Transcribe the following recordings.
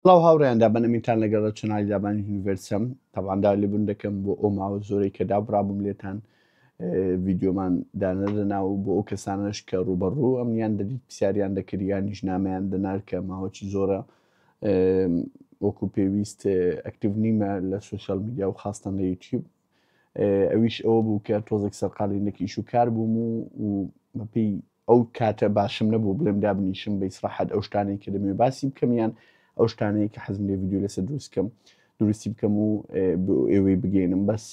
بەڵاو هاوڕێیان دابەنەمیتان لەگەڵە چنای دابانی یونیڤرسم تەوان دا لێبوون دەکەم بۆ ئەو ماوە زۆرەی کە دابڕابووم لێتان ڤیددیۆمان دانەدەناو بۆ ئەو کەسانش کە ڕوبەڕوو ئەمیان دەدیت پرسیاریان دەکرد یان نیژنامەیان دەنار کە ماوەکی زۆرە وەکو پێویست ئەکتیڤ نیمە لە سوۆسیال میدیا و خاستان لە یوتیوب ئەویش ئەوە بوو کە تۆزێک سەرقاڵینەکی ئیش و کار بووم و بەپێی ئەو کاتە باشم نەبوو بڵێم دابنیشم بە ئیسراحەت ئەو شتانەی کە دەمێ باسی بکەمیان ئەو شتانەی کە حەزم لێ ڤیددیۆ لەسەر دروستی بکەم و بۆ ئێوەی بگەێنم بەس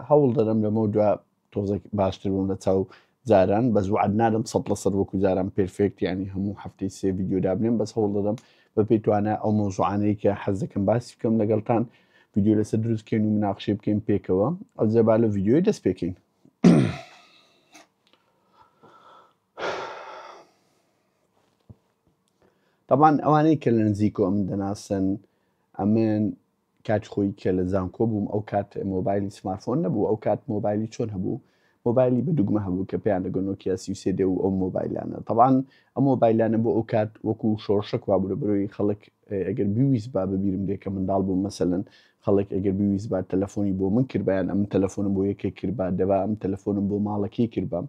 هەوڵ دەدەم لەمە دوا تۆزێک باشتر بووم لە چاو جاران بەس وعد نادەم 100% وەکو جاران پێرفێکت ینی هەموو هەفتەی سێ ڤیددیۆ دابنێم بەس هەوڵ دەدەم بە پێی توانە ئەو مۆزوعانەی کە حەز دەکەم باسی بکەم لەگەڵتان ڤیددیۆ لەسەر دروستکەین و مناقشەی بکەین پێکەوە ئەو جەبا لە ڤیددیۆی دەست پێکەین. طبعا ئەوانەی کە لە نزیکۆ ئەم دەناسن ئەمن کاتی خۆی کە لە زانکۆ بووم ئەو کات مۆبایلی سمارتفۆن نەبوو ئەو کات مۆبایلی چۆن هەبوو مۆبایلی بە دوگمە هەبوو کە پێیان دەگۆ نۆکیا 33 و ئەو مۆبایلانە طبعا ئەم مۆبایلانە بۆ ئەو کات وەکو شۆڕشەک وا بوو لە بەرۆی خەڵک ئەگەر بیویست با ببیرم دێ کە منداڵ بوو مەسەلەن خەڵک ئەگەر بیویست با تەلەفۆنی بۆ من کردبیان ئەم تەلەفۆنم بۆ یەکێک کردبا دەبا ئەم تەلەفۆنم بۆ ماڵەکەی کردبا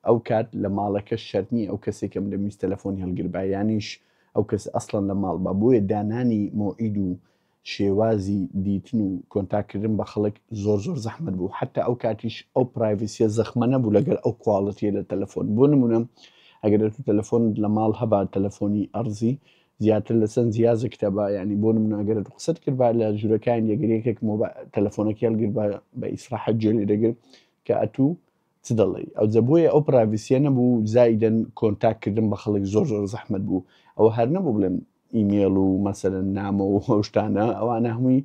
ئەو کات لە ماڵەکە شەرنی ئەو کەسێکم دەویست تەلەفۆنی هەڵگربا یانیش ئەو کەس ئەسڵەن لە ماڵ بە بۆیە دانانی مۆعید و شێوازی دیتن و کۆنتاکردن بە خەڵک زۆر زەحمەت بوو حتا ئەو کاتیش ئەو پرایڤسیە زەخمە نەبوو لەگەر ئەو کوواڵەتیە لە تەلەفۆن بۆ نمونە ئەگەر تو تەلەفۆن لە ماڵ هەبا تەلەفۆنی ئەرزی زیاتر لە سەن زیازە کتەبە ینی بۆ نمونە ئەگەر قسەت کردبا لە ژوورەکان یەگەرێکێک تەلەفۆنەکی هەڵگر بە ئیسراحەت جێلی دەگر کە ئەتوو چ دەڵێ ئەو جەبۆیە ئەو پرایڤسیە نەبوو زایدەن کۆنتاکردن بە خەڵک زۆر زەحمەت بوو ئەوە هەر نەبوو بڵێن ئیمێڵ و مەسەلەن نامە و هەشتانە ئەوانە هەمووی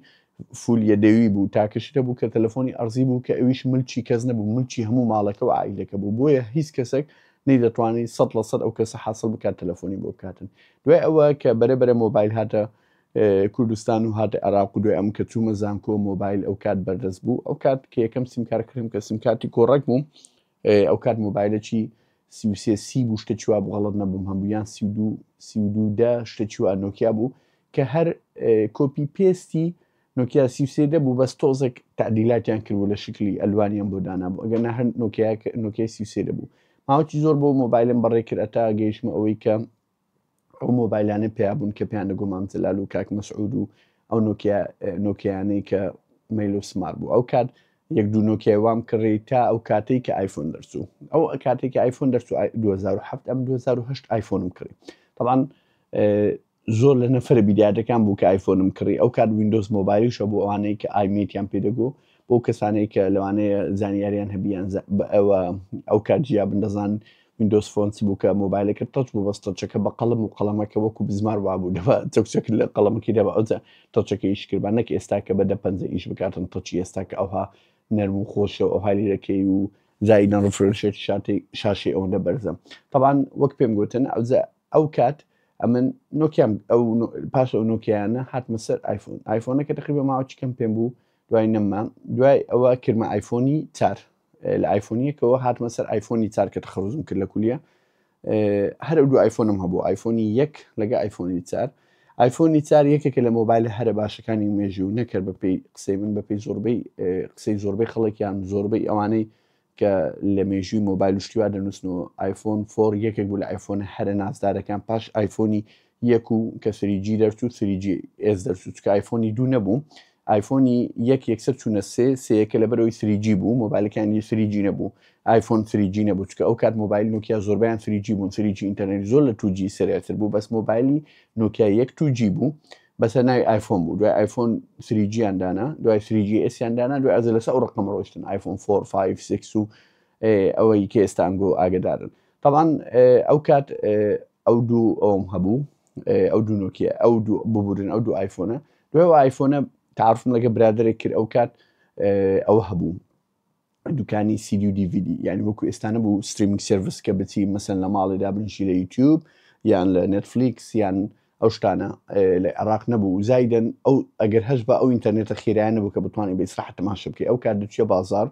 فولیە دەوی بوو تاکەشتە بوو کە تەلەفۆنی ئەرزی بوو کە ئەویش ملکی کەس نەبوو ملکی هەموو ماڵەکە و عیلەکە بوو بۆیە هیچ کەسێک نەیدەتوانێت 100% ئەو کەسە حاصل بکات تەلەفۆنی بۆ بکاتن دوای ئەوە کە بەرەبەرە مۆبایل هاتە کوردستان و هاتە عێراق و دوای ئەم کە چوومە زانکۆ مۆبایل ئەو کات بەردەست بوو ئەو کات کە یەکەم سیمکار کردم کە سیمکارتی کۆڕەک بوو ئەو کات مۆبایلەکی 33 بوو شتە چوە بغەڵت نەبووم هەموویان 32 شتە چوە نۆکیا بوو کە هەر کۆپی پێستی نۆکیا 33 دەبوو بەس تۆزێک تعدیلاتیان کردبوو لە شکلی ئەلوانیان بۆ دانا بوو ئەگەر هەر نۆکیای 33 دەبوو ماوەی زۆر بۆ مۆبایلم بەڕێ کرد ئەتا گەیشتمە ئەوەی کە ئەو مۆبایلانە پێیا بوون کە پیان دەگۆ مام جەلال و کاک مەسعود و ئەو نۆکیانەی کە مەیل و سمار بوو ئەو کات یەک دوو نۆکیای وام کڕی تا ئەو کاتێک کە ئایفۆن دەرچوو ئەو کاتێک کە ئایفۆن دەرچوو 2007 ئەم 2008 ئایفۆنم کڕی طبعا زۆر لە نەفرە بیدیاتەکان بوو کە ئایفۆنم کڕی ئەو کات ویندۆز مۆبایلیشە بۆ ئەوانەی کە ئایمێتیان پێدەگۆ بۆ کەسانەی کە لەوانەیە زانیاریان هەبیان ئەو کات جیا بندەزان ویندۆز فۆنس بوو کە مۆبایلەکە تەچ بوو بەس تەچەکە بە قەڵم و قەڵەمەکە وەکو بزمار وابوو دەبا چەکچەک لە قەڵەمەکەی دەبا ئەوجا تەچەکە ئیش کردبا نەک ئێستا کە بەدە پەنجە ئیش بکاتن تەچی ئێستا کە ئەوها نەرم و خۆشە و ئەوهالیرەکەی و زایدەن ڕفرشێتی شاشی ئەوەندە بەرزە طبعا وەک پێم گوتن ئەو کات ئەمن نۆکیام ئەو پاش ئەو نۆکیانە هاتمە سەر ئایفۆن ئایفۆنەکە تقریبا ماوەی کەم پێم بوو دوای نەمما دوای ئەوە کردمە ئایفۆنی 4 لە ئایفۆنیەکەوە هاتمە سەر ئایفۆنی 4 کە تەخەڕوزم کرد لە کولیە هەر دوو ئایفۆنم هەبوو ئایفۆنی 1 لەگە ئایفۆنی 4 ئایفۆنی 4 یەکێکە لە مۆبایلە هەرە باشەکانی مێژی و نەکرد بە پێی قسەی من بە پێی زۆربەی قسەی زۆربەی خەڵکیان زۆربەی ئەوانەی کە لە مێژووی مۆبایل و شتیوا دەنووسنەوە ئایفۆن 4 یەکێک بوو لە ئایفۆن هەرە نازدارەکان پاش ئایفۆنی یەک و کە سریجی دەرچوو سریجی ئێس دەرچوو چکە ئایفۆنی دوو نەبوو ئایفۆنی یەکسەر چوونە سەیەکە لە بەرەوەی سریجی بوو مۆبایلەکانی سریجی نەبوو ئایفۆن سریجی نەبوو چکە ئەو کات مۆبایل نۆکیا زۆربیان سریجی بوون سریجی ئینتەرنێت زۆر لە 2G سەرێتر بوو بەس مۆبایلی نۆکیا 2G بوو بەسە ناوی ئایفۆن بوو دوای ئایفۆن سریجیاندانا دوای سریجی ئسیاندانا دوای ئەزە لەسە ئەو ڕقم ڕۆشتن ئایفۆن 4 5 6 و ئەوەی کە ئێستانگۆ ئاگدارن طبعا ئەو کات ئەو دوو ئەوم هەبوو ئەو دوو نۆکیە ئەو دوو ببورن ئەو دوو ئایفۆنە دوای ئایفۆنە تعرفم لەگە برادێک کرد ئەو کات ئەوە هەبوو دوکانی CD و DVD یعنی وەکو ئێستانە بوو ستریمینگ سرویس کە بچی مەسەن لە ماڵی دابنیشی لە یوتیوب یان لە نێتفلیکس یان ئەو شتانە لە عێراق نەبوو زایدەن ئەو ئەگەر هەش بە ئەو ئینتەرنێتە خێرایان نەبوو کە بتوانێت بە ئیسراحەت تەماشا بکەی ئەو کات دەچووە بازار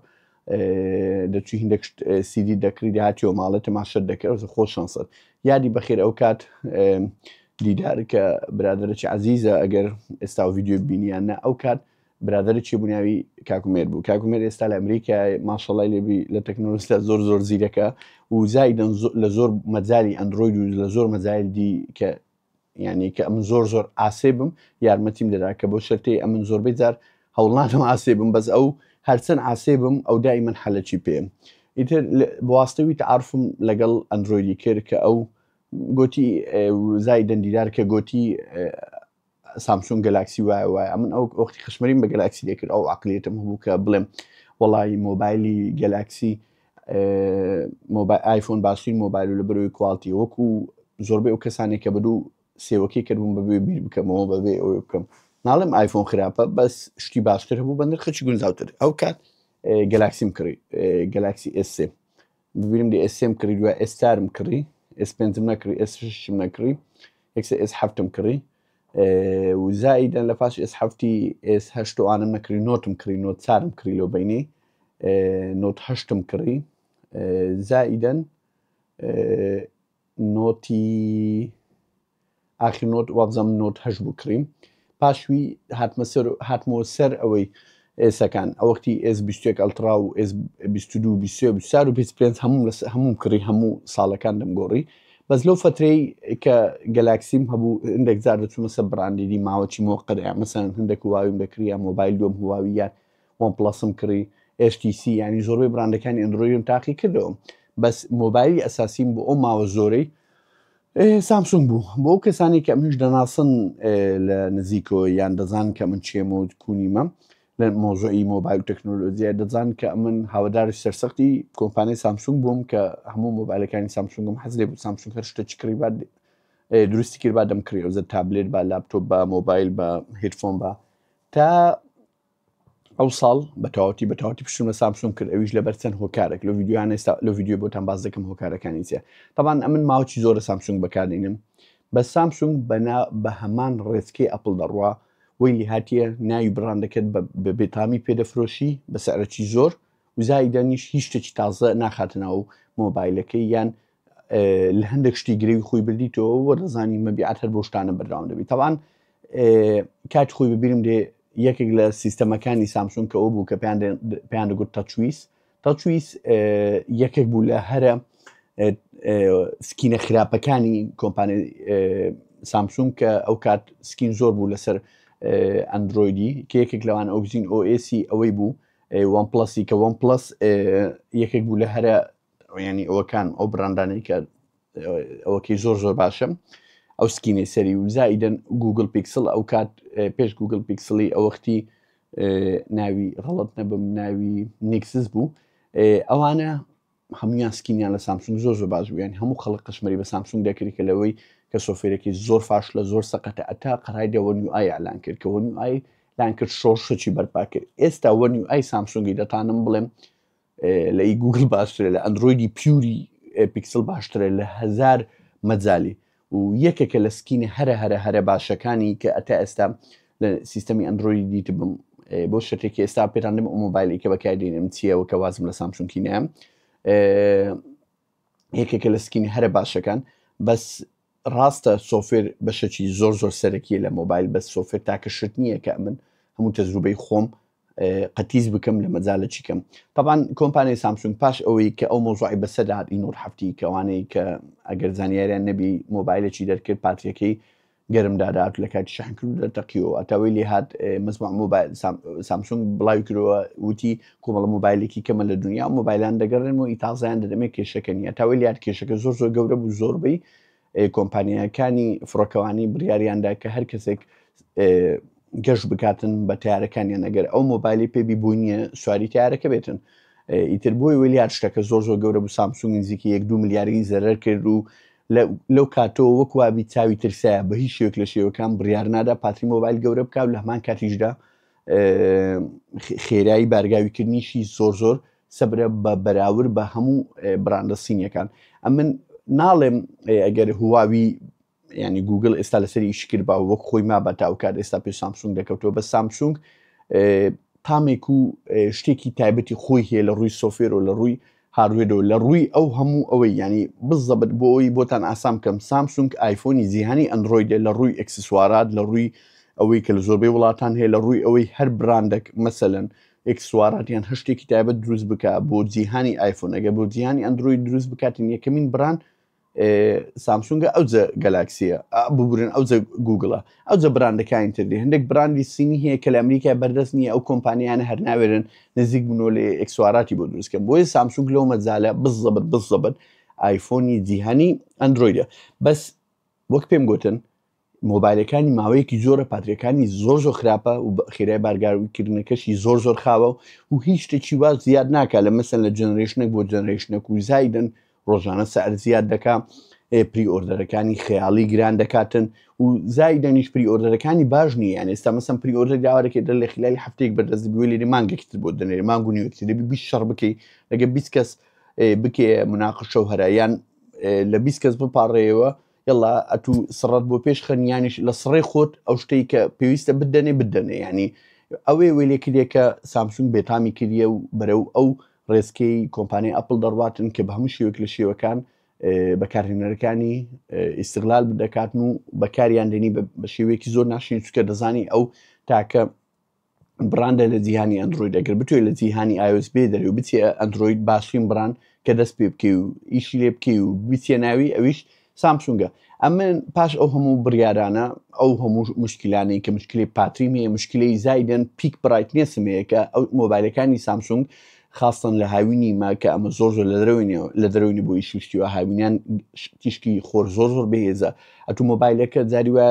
دەچوو هیندێک CD دەکری هاتیەوە ماڵێت تەماشا دەکرد خۆش شانسەر یادی بەخێر ئەو کات دیدار کە برادرێکی عەزیزە ئەگەر ئێستا ڤیدیۆ ببینیانە ئەو کات برادرێکی بوونیاوی کاکومێر بوو. کاکومێر ئێستا لە ئەمریکای ماشەڵای لێبی لە تەکنۆلۆژیدا زۆر زیرەکە و زایدەن لە زۆر مەجای ئەندرۆید و لە زۆر مەجایلی کە یعنی کە ئەمن زۆر ئاسێ بم یارمەتیم دەدا کە بۆ شەرتێ ئەمن زۆربەی جار هەوڵناتم ئاسێ بم بەس ئەو هەرچەند ئاسێ بم ئەو دائیمەن حەلەکی پێم. ئیتر بەواستەوی تەعارفم لەگەڵ ئەندرۆیدی کرد کە ئەو گوتی زایدەن دیدار کە گوتی سامسونگ گەلاکسی وایە من ئەو وەختی خشمەریم بە گەلاکسی دەکرد ئەو عقلێتم هەبوو کە بڵێم وەڵی مۆبایلی گەلاکسی ئایفۆن باشترین مۆبایل و لە بەرەوەی کوالتی وەکو زۆربەی ئەو کەسانێک کە بەدوو سێوەکەی کردبووم بەبێ بیر بکەمەوە بەبێ ئەوە بکەم ناڵم ئایفۆن خراپە بەس شتی باشتر هەبوو بە نرخەکی گونجاوتر ئەو کات گەلاکسیم کڕی گەلاکسی S3 ببینم دی S3 کڕی دوای S4م کڕی S5م نەکڕی S6م نەکڕی S7م کڕی و زائیدەن لە پاش S7 S8 ئانم نەکڕی نۆتم کڕی نۆت 4م کڕی لەو بینێ نۆت 8م کڕی زائیدەن نۆتی ئاخر نۆت وابزەم نۆت 8 بوو کڕیم پاشوی هاتمەوە سەر ئەوەی ئێسەکان ئەوەختی S21 ئەلترا و S22 23 و 25 هەموم کڕی هەموو ساڵەکان دەمگۆڕی بەس لەو فترەی کە گەلاکسیم هەبوو هەندێک جار دەچوومە سەر براندێری ماوەکی مۆقەرە مەسەن هەندێک هواویم دەکری یا مۆبایل دووەم هواوی یان وان پڵەسم کڕی HTC ینی زۆربەی براندەکانی ئەندرۆیدم تاقی کردەوە بەس مۆبایلی ئەساسیم بۆ ئەو ماوە زۆرەی سامسونگ بوو بۆ ئەو کەسانی کە منش دەناسن لە نزیکەوە یان دەزان کە من چێمە و کونیمە لە مۆزۆی مۆبایل و تەکنۆلۆژیا دەزان کە من هاواداری سەرسەختی کۆمپانیای سامسونگ بووم کە هەموو مۆبایلەکانی سامسونگم حەز لێ بوو سامسونگ هەر شتێکی کڕی بعد دروستی کرد با دەمکڕی ئەوزە تابلێت با لاپتۆپ با مۆبایل بە هێدفۆن با تا ئەو ساڵ بە تەواوەتی پشتم لە سامسونگ کرد ئەویش لەبەر چەند هۆکارێک لە ڤیدیۆیان ئێستا لە ڤیدیۆ بۆتان باز دەکەم هۆکارەکانی چیە تەبان ئەمن ماوەی زۆرە سامسونگ بەکاردێنم بە سامسونگ بە هەمان ڕێچکەی ئەپڵ دەڕوا وەی هاتیە ناوی براندەکەت بە بێتامی پێدەفرۆشی بە سعرەکی زۆر و زایدەنیش هیچ شتێکی تازە ناخاتە ناو مۆبایلەکەی یان لە هەندێک شتی گرێوی خۆی بردیتەوە وە دەزانی مەبیعات هەر بۆ شتانە بەردەوام دەبێت تەبان کاتی خۆی ببینم دێ یەکێک لە سیستەمەکانی سامسونگ کە ئەو بوو کە پێیان دەگوت تەچویس یەکێک بوو لە هەرە سکینە خراپەکانی کۆمپانیای سامسونگ کە ئەو کات سکین زۆر بوو لەسەر ئەندرۆیدی کە یەکێک لەوان ئۆگزین OS ئەوەی بوو وان پلسی کە وان پلس یەکێک بوو لە هەرە ینی ئەوەکان ئەو براندانەی کە ئەوەکەی زۆر باشە ئەو سکینێ سەری و زائیدەن گوگل پیکسل ئەو کات پێش گوگل پیکسلی ئەوەختی ناوی ڕەڵەت نەبم ناوی نیکسس بوو ئەوانە هەمویان سکینیان لە سامسونگ زۆر باش بوو یانی هەموو خەڵک قشمەری بە سامسونگ دەکردی کە لەوەی کە سۆفێرێکی زۆر فاش لە زۆر سەقەتە ئەتا قەرایدا وەنیوآی ئەلان کرد کە وەنیوآی لان کرد شۆڕشەکی بەرپا کرد ئێستا وەنیوآی سامسونگی دەتانم بڵێم لە گوگل باشترە لە ئەندرۆیدی پیوری پیکسل باشترە لە 1000 مەجالی و یەکێکە لە سکینە هەرە باشەکانی کە ئەتا ئێستا لە سیستەمی ئەندرۆیدی دیت بم بۆ شتێکی ئێستا پێتاندم ئەو مۆبایلی کە بەکاردێنم چیەوە کە وازم لە سامسونگی نام یەکێکە لە سکینی هەرە باشەکان بەس ڕاستە سۆفێر بەشەکی زۆر سەرەکیە لە مۆبایل بەس سۆفێر تاکە شت نییە کە من هەموو تەجروبەی خۆم قەتیز بکەم لە مەجالە چیکەم طبعاً کۆمپانیای سامسونگ پاش ئەوەی کە ئەو مۆزوعی بەسەدات ئینۆر هەفتی کەوانەی کە ئەگەر زانیاریان نەبی مۆبایلێکی دەرکرد پاتریەکەی گەرم دادات لە کاتی شەحنکرد دەتەقیەوە ئەتاوەی لێ هات مەزموع مۆبایل سامسونگ بڵاوی کردەوە وتی کۆمەڵە مۆبایلێکی کەمە لە دنیا مۆبایلان دەگەڕێنەوە ئیتازایان دەدەمێت کێشەکە نیە تاوەی لات کێشەکە زۆر گەورە بوو زۆربەی کۆمپانیەکانی فڕۆکەوانی بڕیاریاندا کە هەر کەسێک گەشت بکاتن بە تیارەکانیان ئەگەر ئەو مۆبایلی پێبی بووی نییە سواری تیارەکە بێتن ئیتر بۆی ویلیار شتەکە زۆر گەورە بوو سامسونگ نزیکی 1-2 میلیاردی زەرەر کرد و لەو کاتەوە وەکوابی چاوی ترسایە بە هیچ شێوەک لە شێوەکان بڕیار نادا پاتری مۆبایل گەورە بکات لە هەمان کاتیشدا خێرایی بارگاویکردنیشی زۆر سەبرە بە بەراورد بە هەموو براندە سینیەکان ئەمن ناڵێم ئەگەر هواوی ینی گوگل ئێستا لەسەری ئیش کرد با وەک خۆی ما بە تاوکات ئێستا پێ سامسونگ دەکەوتەوە بە سامسونگ تامێک و شتێکی تایبەتی خۆی هەیە لە ڕووی سۆفێر و لە ڕووی هاردوێرەوە لە ڕووی ئەو هەموو ئەوەی ینی بزەبت بۆ ئەوی بۆتان ئاسام کەم سامسونگ ئایفۆنی جیهانی ئەندرویدە لە ڕووی ئەکسسوارات لە ڕووی ئەوەی کە لە زۆربەی وڵاتان هەیە لە ڕووی ئەوەی هەر براندێک مەسەلەن ئەکسسواراتیان هەشتێکی تایبەت دروست بکە بۆ جیهانی ئایفۆن ئەگە بۆ جیهانی ئەندروید دروست بکاتین یەکەمین بران سامسونگە ئەوجە گەلاکسیە ببورن ئەوجە گوگڵە ئەوجە براندەکانی تردی هەندێک براندی سینی هەیە کە لە ئەمریکای بەردەست نییە ئەو کۆمپانیانە هەر ناوێرن نزیک بنۆ لێ ئەکسسواراتی بۆ دروستکەن بۆیە سامسونگ لەو مەجالە بزەبت ئایفۆنی جیهانی ئەندرویدە بەس وەک پێم گوتن مۆبایلەکانی ماوەیەکی زۆرە پاتریەکانی زۆر خراپە و خێرای بارگاریکردنەکەشی زۆر خاوە و هیچ شتێکی وا زیاد ناکات لە مەسەن لە جنریشنێک بۆ جنریشنێک و زایدن ڕۆژانە سەعر زیاد دەکا پری ئۆردەرەکانی خەیاڵی گران دەکاتن و زایدەنیش پری ئۆردەرەکانی باش نییە یان ئێستا مەسەن پری ئۆردەر داوارەکەی دە لە خلال هەفتەیەک بەردەست بووی لێرە مانگێکتر بۆ دەنێرە مانگ و نیوەکتر دەبی 20 شەڕ بکەی لەگە 20 کەس بکێ مناقەشە و هەرایان لە 20 کەس بپاڕێەوە یڵا ئەتوو سڕەت بۆ پێش خەنیانیش لە سڕێ خۆت ئەو شتەی کە پێویستە بدەنێ ینی ئەوێ وێلێکردێکە سامسونگ بێتامی کردیە و بەرەو ئەو ڕێزکەی کۆمپانیای ئەپڵ دەڕواتن کە بە هەموو شێوەک لە شێوەکان بەکارهێنەرەکانی ئیستغلال بدەکاتن و بەکاریان دێنی بە شێوەیەکی زۆر ناشرین چونکە دەزانی ئەو تاکە براندە لە جیهانی ئەندروید ئەگەر بتوێت لە جیهانی iOS بێ دەرێ و بچێ ئەندروید باشترین براند کە دەست پێ بکەی و ئیشی لێ بکەی و بچێ ناوی ئەویش سامسونگە ئەمن پاش ئەو هەموو بڕیارانە ئەو هەموو مشکلانەی کە مشکلی پاتریم هەیە مشکلەی زایدن پیک برایتنێسمەیە کە ئەو مۆبایلەکانی سامسونگ خاستن لە هاوینی ما کە ئەمە زۆر لە دەرەوەی بۆ ئیشوشتیوە هاوینیان تیشکی خۆر زۆر بەهێزە ئەتو مۆبایلەکە جاری وە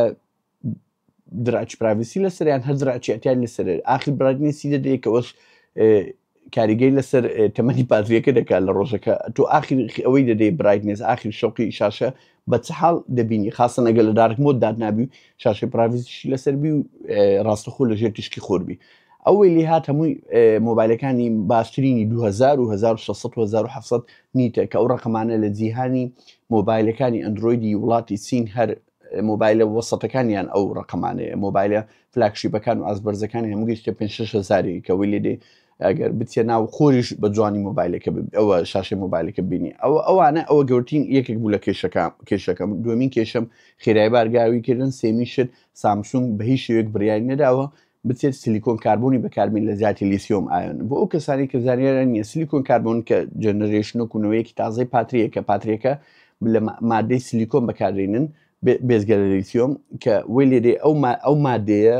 دراچ پراڤسی لەسەریان هەر دراچیاتیان لەسەر ئاخر برایتنێسی دەدەیە کە وەش کاریگەی لەسەر تەمەنی پاتریەکە دەکات لە ڕۆژەکە تۆ ئاخر ئەوەی دەدەی برایتنێس ئاخر شەوقی شاشە بە چ حاڵ دەبینی خاستن ئەگە لە دارک مۆد دادنابی و شاشەی پراڤسیشی لەسەربی و ڕاستەخۆ لەژێر تیشکی خۆربی ئەوەی لێ هات هەمووی مۆبایلەکانی باشترینی 2000 و 1600 و 1700 نیتە کە ئەو ڕقمانە لە جیهانی مۆبایلەکانی ئەندرویدی وڵاتی چین هەر مۆبایلە وەسەتەکانیان ئەو ڕقمانەیە مۆبایلە فلاکشیپەکان و ئازبەرزەکانی هەموو گەشتە 5-6 کەوەی لێدێ ئەگەر بچێ ناو خۆریش بە جوانی مۆبایلەکە ئەوە شاشی مۆبایلەکە بینی ئەوانە ئەوە گەورتین یەکێک بوو لە کێشەکەم دومین کێشم خێرای بارگاویکردن سێمی شت سامسونگ بە هیچ شێوەیەک بڕیاری نەداوە بچێت سیلیکۆن کاربوونی بەکاربین لە زیاتی لیسیۆم ئایۆن بۆ ئەو کەسانی کە زانیارە نییە سیلیکۆن کاربوون کە جەنەرێشن و کوونەوەیەکی تازەی پاتریەکە پاتریەکە لە مادەی سیلیکۆن بەکاردێنن بێزگە لە لیسیۆم کە وی لێدێ ئەو مادەیە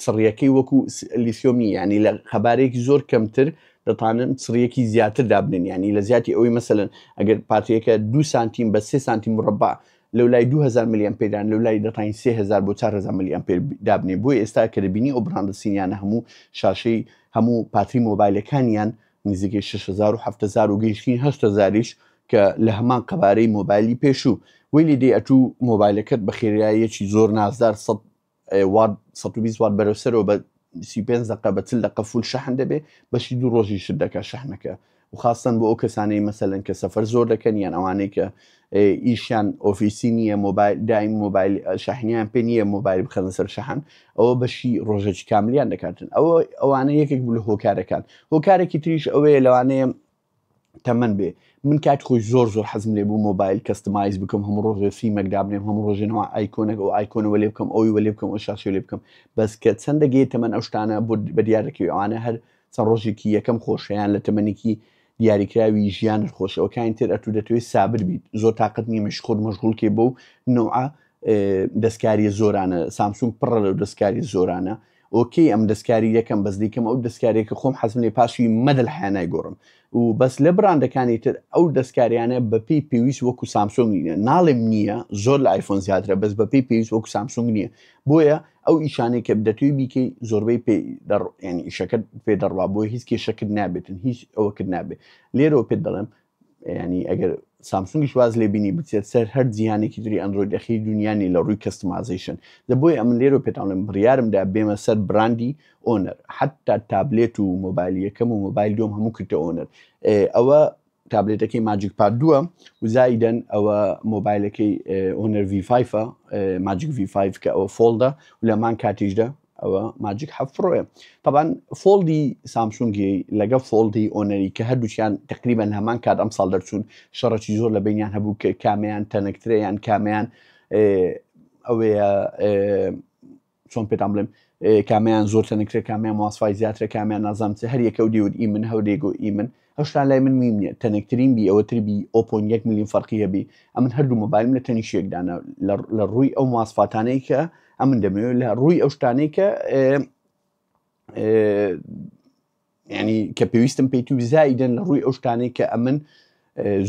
چڕیەکەی وەکو لیسیۆمی ینی لە خەبارێکی زۆر کەمتر دەتوانن چڕیەکی زیاتر دابنن ینی لە زیاتی ئەوەی مەسەلەن ئەگەر پاتریەکە 2 سانتیم بە 3 سانتیم مربع لەو لای 2000 میلیۆن پێدان لەو لای دەتوانین 3000 بۆ 4000 میلیۆن پێ دابنێ بۆی ئێستا کە دەبینی ئەو براندە سینیانە هەموو شاشەی هەموو پاتری مۆبایلەکانیان نزیکەی 6000 و 7000 و گەیشتین 8000یش کە لە هەمان قەبارەی مۆبایلی پێشوو وی لێ دێ ئەتوو مۆبایلەکەت بە خێراییەکی زۆر نازدار 120 وات بەرەوسەرەوە بە 35 دقە بە 40 دقە فول شەحن دەبێ بەشی 2 ڕۆژی شت دەکات شەحنەکە و خاستن بۆ ئەو کەسانەی مەسەلەن کە سەفەر زۆر دەکەن یان ئەوانەی کە ئیشیان ئۆفیسی نییە مۆبایل دایم مۆبایل شاحنیان پێ نییە مۆبایل بخەنە سەر شەحن ئەوە بەشی ڕۆژێکی کاملیان دەکاتن ئەوانە یەکێک بوو لە هۆکارەکان هۆکارێکی تریش ئەوەیە لەوانەیە تەمەەن بێ من کات خۆی زۆر حەزم لێ بوو مۆبایل کەستمایز بکەم هەموو ڕۆژێ فیلمێک دابنێم هەموو ڕۆژێنەوە ئایکۆنێک ئەو ئایکۆنەوە لێ بکەم ئەوی وەلێ بکەم ئەو شاشی لێ بکەم بەس کە چەندەگەی تەمەەن ئەو شتانە بۆ بە دیارەکەی ئەوانە هەر چەند ڕۆژێکی یەکەم خۆشیان لە تەمەنێکی دیاریکراوی ژیان خۆشەوەکانی تر ئەتوو دەتوێت سابر بیت زۆر تااقت نیە مەشخۆر مەشغوڵکێ بۆ نوعە دەستکاری زۆرانە سامسونگ پڕە لەو دەستکاری زۆرانە ئۆکەی ئەم دەستکاری یەکەم بەس دیکەم ئەو دەستکارێکە خۆم حەزم لێ پاشی مەدەل حیانای گۆڕم و بەس لە براندەکانی تر ئەو دەستکاریانە بەپی پێویست وەکو سامسونگ نیە ناڵێم نییە زۆر لە ئایفۆن زیاترە بەس بەپی پێویست وەکو سامسونگ نییە بۆیە ئەو ئیشانەی کە دەتوی بیکەی زۆربەی ینی ئیشەکەت پێ دەڕوا بۆی هیچ کێشەکرد نابێتن هیچ ئەوەکرد نابێت لێرەوە پێت دەڵێم ینی ئەگەر سامسونگیش واز لێ بینی بچێت سەر هەر جیهانێکی تری ئەندروید ئەخی دنیانی لە ڕووی کەستمازیشن دەبۆی ئەمن لێرە پێتاڵم بڕیارمدا بێمە سەر براندی ئۆنەر حتا تابلێت و مۆبایلیەکەم و مۆبایل دۆم هەموو کردە ئۆنەر ئەوە تابلێتەکەی ماجیک پاد 2 و زایدەن ئەوە مۆبایلەکەی ئۆنەر V5 ماجیک V5 کە ئەوە فۆڵدە و لەمان کاتیشدا ئەوە ماجیک حەفڕۆیە طبعاً فۆڵدی سامسونگی لەگە فۆڵدی ئۆنەری کە هەردووچیان تقریبان هەمان کات ئەم ساڵ دەرچوون شەڕەکی زۆر لە بینیان هەبوو کە کامیان تەنەکترەیان کامیان ئەوەیە چۆن پێتان بڵێم کامیان زۆر تەنەکترە کامیان ماسفای زیاترە کامیان نازانم هەر یەکە و دیوت ئی من هەورێک و ئی من هەشتان لای من میم نییە تەنەکترین بی ئەوە تربی 0.1 میلیۆن فەرقی هەبی ئەمن هەردوو مۆبایلم لە تەنیشێکدانە لە ڕووی ئەو ماسفاتانەی کە ئەمن دەمەوێت لە ڕووی ئەو شتانەی کە ینی کە پێویستم پێیتی و زایدن لە ڕووی ئەو شتانەی کە ئەمن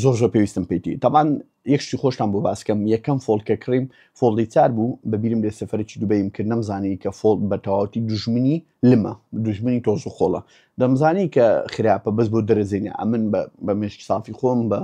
زۆر زۆر پێویستم پێیتی طبعاً یەکشتی خۆشتان بۆ باسکەم یەکەم فۆڵکە کڕیم فۆڵی چار بوو بەبیرم لێ سەفەرێکی دووبەیم کرد نەمزانی کە فۆڵ بە تەواوەتی دوژمنی لمە دوژمنی تۆز و خۆڵە دەمزانی کە خراپە بەس بۆ دەرەزێنێ ئەمن بە مشکی سافی خۆم بە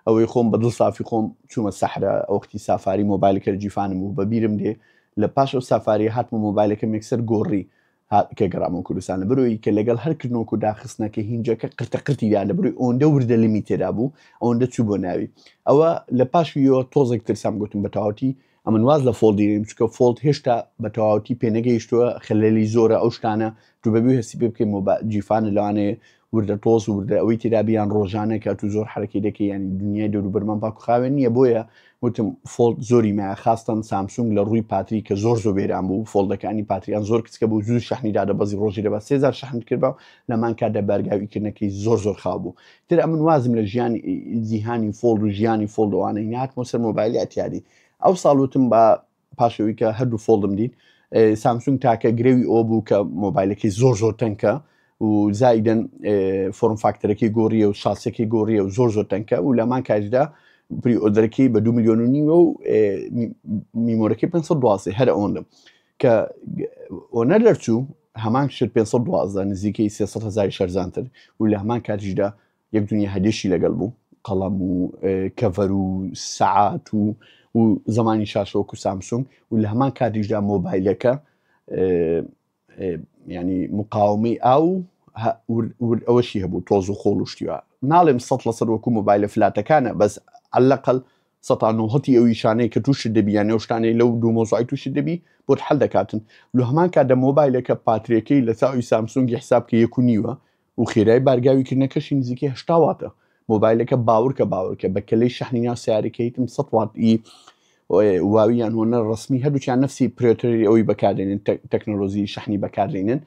ئەوەی خۆم بە دڵ سافی خۆم چوومە سەحرا ئەوختی سافاری مۆبایلەکە جیفانم و بەبیرم دێ لە پاش ئەو سافاری هاتمە مۆبایلەکەم یەکسەر گۆڕی کە گەڕامەوە کوردستان لە بەرۆی کە لەگەڵ هەرکردنەوە و داخستنەکە هینجەکە قرتەقرتیدا لە بەروی ئەوەندە وردە لمی تێدا بوو ئەوەندە چوو بۆ ناوی ئەوە لە پاشویەوە تۆزێک ترسام گوتم بە تەواوەتی ئەمن واز لە فۆڵدیریم چکە فۆڵد هێشتا بە تەواوەتی پێنەگەیشتووە خەلەلی زۆرە ئەو شتانە تو بەبی هەستی پێ بکەین جیفانە لەوانەیە وردە تۆز و وردە ئەوەی تێدا بیان ڕۆژانە کە تو زۆر حرەکەی دەکەی ینی دنیای دەوروبەرمان پاک و خاوێن نییە بۆیە وتم فۆڵد زۆری مایە خاستن سامسونگ لە ڕووی پاتری کە زۆر بێران بوو فۆڵدەکانی پاتریان زۆر کچکە بوو زوو شحنیدا دەبەزی ڕۆژی دەبە 3000 شحن کردەوە لەمان کاتدا بەرگاویکردنەکەی زۆر خاو بوو تر ئەمن وازم لە ژیانی جیهانی فۆڵد و ژیانی فۆڵدەوانەی نهاتمەوە سەر مۆبایلی ئەتیادی ئەو ساڵ وتم بە پاشەوەی کە هەردوو فۆڵدم دیت سامسونگ تاکە گرێوی ئەو بوو کە مۆبایلەکەی زۆر تەنکە و زایدن فۆرم فاکتەرەکەی گۆڕیە و شاسەکەی گۆڕیە و زۆر تەنکە و لەمان کاتدا پری ئۆدەرەکەی بە 2 میلیۆن و نیمە و میمۆرەکەی 512 هەر ئەوەندە کە ئۆنەر دەرچوو هەمان شت 512 نزیکەی 300,000 شەرزانتر و لە هەمان کاتیشدا یەک دنیا هەدێشی لەگەڵ بوو قەڵەم و کەڤەر و سەعات و زمانی شاشەوەکو سامسونگ و لە هەمان کاتیشدا مۆبایلەکە ینی مقاومەی ئاو ئەوەشی هەبوو تۆز و خۆڵ و شتیوە ناڵێم 100% وەکو مۆبایلە فلاتەکانە بەس عەلەقەڵ 190 ئەوی شانەیە کە تووشت دەبی یانێ شتانەی لەو دوو مۆزوعی تووشت دەبی بۆت حەل دەکاتن لە هەمان کاتدا مۆبایلەکە پاترێکەی لە چاوی سامسونگی حساب کە 1.5 و خێرای بارگاویکردنەکەشی نزیکەی 80 واتە مۆبایلەکە باورکە بە کەلەی شەحنی ناو سیارەکەیتم 100 واتی واویان هۆنە ڕسمی هەردووچیان نفسی پرێتری ئەوی بەکاردێنن تەکنۆلۆژی شەحنی بەکاردێنن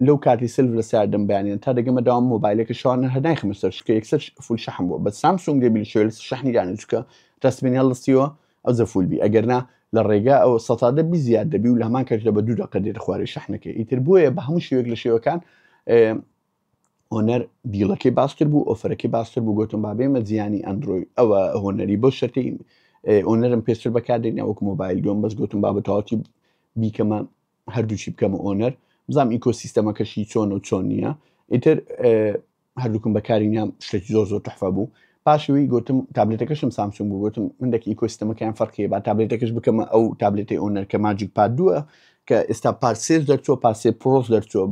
لەو کاتی سلڤ لە ساردەم بەیانیان تا دەگەمە داوام مۆبایلەکە شوانە هەدای خمەستەر شکە یەکسەر فول شەحن بووە بە سامسونگ دەبی شوێ شەحنی دانێت چکە ڕستمێنی هەڵستیوە ئەو زەفول بی ئەگەرنا لە ڕێگا ئەو 100 دەبی زیاد دەبی و لە هەمان کاتدا بە 2 دقە دێتە خوارەی شەحنەکە ئیتر بۆیە بە هەموو شێوەیەک لە شێوەکان هۆنەر دیڵەکەی باشتر بوو ئۆفەرەکەی باشتر بوو گوتم بابێمە جیانی ئەندروید ئەوە هۆنەری بۆ شەتی ئۆنەرم پێشتر بەکاردێنێ وەکو مۆبایل دوم بەس گوتم با بەتەواوەتی بیکەمە هەردووچی بکەمە ئۆنەر بزانم ئیکۆسیستەمەکەشی چۆن و چۆن نییە ئیتر هەردووکم بەکارینیان شتێکی زۆر تحفە بوو پاشوی گوتم تابلێتەکەشم سامسونگ بوو گوتم مندێکی ئیکۆسیستەمەکەیان فەرقیە با تابلێتەکەش بکەمە ئەو تابلێتی ئۆنەر کە ماجیک پاد 2 کە ئێستا پارسێر دەرچووە پارسێ پرۆس دەرچووە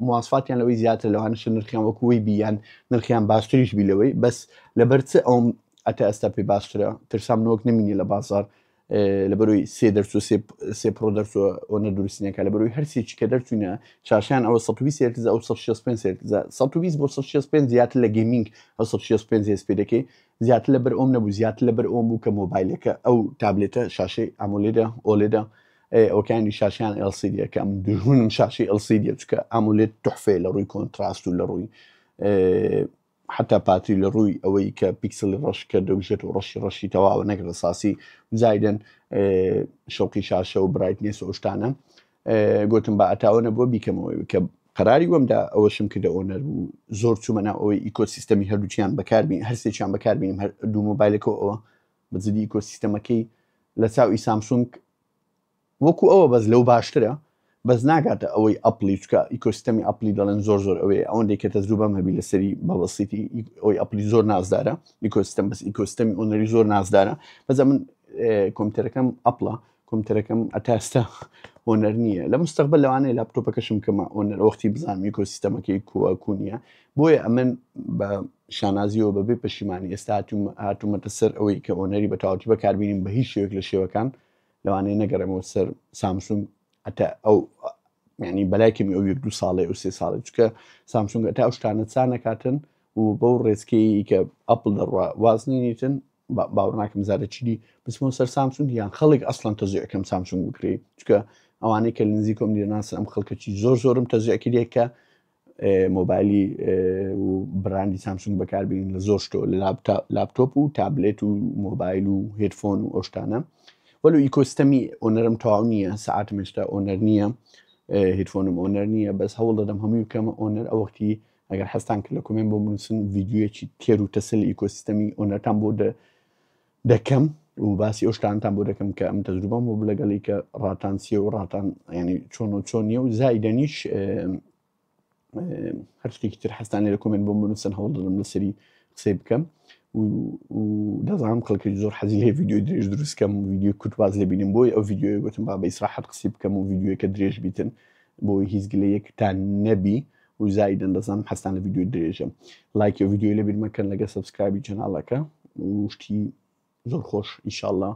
مواسفاتیان لەوەی زیاتر لەوانش نرخیان وەکوی بیان نرخیان باشتریش بی لەوەی بەس لەبەر چ ئەوم ئەتا ئەستا پێی باشترە ترسام نۆک نمینی لە بازار لە بەروی سێ دەرچوو سێ پرۆ دەرچووە ئۆنە دروستینەکە لە بەروی هەرسێکی کە دەرچوونە چاشیان ئەوە 120 هێرتز ئەو 165 بۆ 165 زیاتر لە گەیمینگ ئەو 165 هێسپێ دەکەی زیاتر لەبەر ئەوم نەبوو زیاتر لەبەر ئەوم بوو کە مۆبایلەکە ئەو تابلێتە شاشەی ئامۆلێدە ئۆلێدە ئەوکانی شاشیان LCD کە ئەم دوژمنم شاشی LCD چکە ئامولێت تحفێ لە ڕووی کۆنتراست و لە ڕووی حتا پاتری لە ڕووی ئەوەی کە پیکسلی ڕەش کە دەوژێت و ڕەشی تەواوە نەگرە ساسی زایدن شەوقی شاشە و برایتنێس و شتانە گوتم بە ئەتاوەنە بۆ بیکەمەوەی کە قەراری وەمدا ئەوەشم کردە ئۆنەر بوو زۆر چوومەنا ئەوەی ئیکۆسیستەمی هەردووچیان بەکاربین هەرسێکیان بەکاربینیم دوو مۆبایلەکە ئەوە بەجددی ئیکۆسیستەمەکەی لە چاوی سامسونگ وەکو ئەوە بەس لەو باشترە بەس ناگاتە ئەوەی ئەپلی چکە ئیکۆسیستەمی ئەپلی دەڵێن زۆر ئەوەیە ئەوەندێک کە تەجروبەم هەبی لەسەری بەبەسیتی ئەوەی ئەپلی زۆر نازدارە ئیکۆسیستەم بەس ئیکۆسیستەمی ئۆنەری زۆر نازدارە بەس من کۆمپیوتەرەکەم ئەپڵە کۆمپیوتەرەکەم ئەتاستا ئۆنەر نییە لە مستەقبل لەوانەیە لاپتۆپەکەشم کەمە ئۆنەر وەختی بزانم ئیکۆسیستەمەکەی کووە نییە بۆیە ئەمن بە شانازیەوە بەبێ پەشیمانی ئێستا هاتوومەتە سەر ئەوەی کە ئۆنەری بە تەواوەتی بەکاربینیم بە هیچ شێوەیەک لە شێوەکان لەوانەیە نەگەڕێمەوە سەر سامسونگ ئەتا ئەو ینی بەلایکەمی ئەو 1-2 ساڵێ و 3 ساڵێ چکە سامسونگ ئەتا ئەو شتانە چا نەکاتن و بەو ڕێزکەی کە ئەپڵ دەڕوا واز نینیتن باوەڕ ناکەم زارە چیدی بچمەوە سەر سامسونگ یان خەڵک ئەسڵەن تەزویعەکەم سامسونگ بکرێ چکە ئەوانەی کە لە نزیک کۆم دیێناسن ئەم خەڵکەکی زۆرم تەزویعکردێ کە مۆبایلی و براندی سامسونگ بەکاربێنین لە زۆر شتۆ لە لاپتۆپ و تابلێت و مۆبایل و هێدفۆن و ئەو شتانە وەلو ئیکۆسیستەمی ئۆنەرم تەواو نییە سەعاتم هێشتا ئۆنەر نییە هێدفۆنم ئۆنەر نییە بەس هەوڵ دەدەم هەمووی بکەمە ئۆنەر ئەو وەختی ئەگەر هەستان کرد لە کۆمنت بۆ بنووسن ڤیدیۆیەکی تێر و تەسل ئیکۆسیستەمی ئۆنەرتان بۆ دەکەم و باسی ئەو شتانتان بۆ دەکەم کە ئەم تەجروبەم بۆ لەگەڵی کە ڕاتانسیە و ڕاتان ینی چۆن نییە و زائیدەنیش هەر شتێکی تر هەستانێ لە کۆمنت بۆ بنووسن هەوڵ دەدەم لەسەری قسەی بکەم و دەزانم خەڵکی زۆر حەزی لێ ڤیدیۆ درێژ دروستکەم و ڤیدیۆ کورتواز لێ بینیم بۆی ئەو ڤیدیۆی گوتم با بە ئیسراحەت قسەی بکەم و ڤیدیۆیەکە درێژ بیتن بۆی هیچ گلەیەکتان نەبی و زایدەن دەزانم هەستان لە ڤیدیۆ درێژە لایکی ڤیدیۆی لە بیر مەکەن لەگە سەبسکرایبی چەناڵەکە و شتی زۆر خۆش ئینشاءڵڵا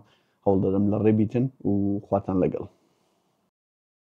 هەوڵ دەدەم لە ڕێ بیتن و خواتان لەگەڵ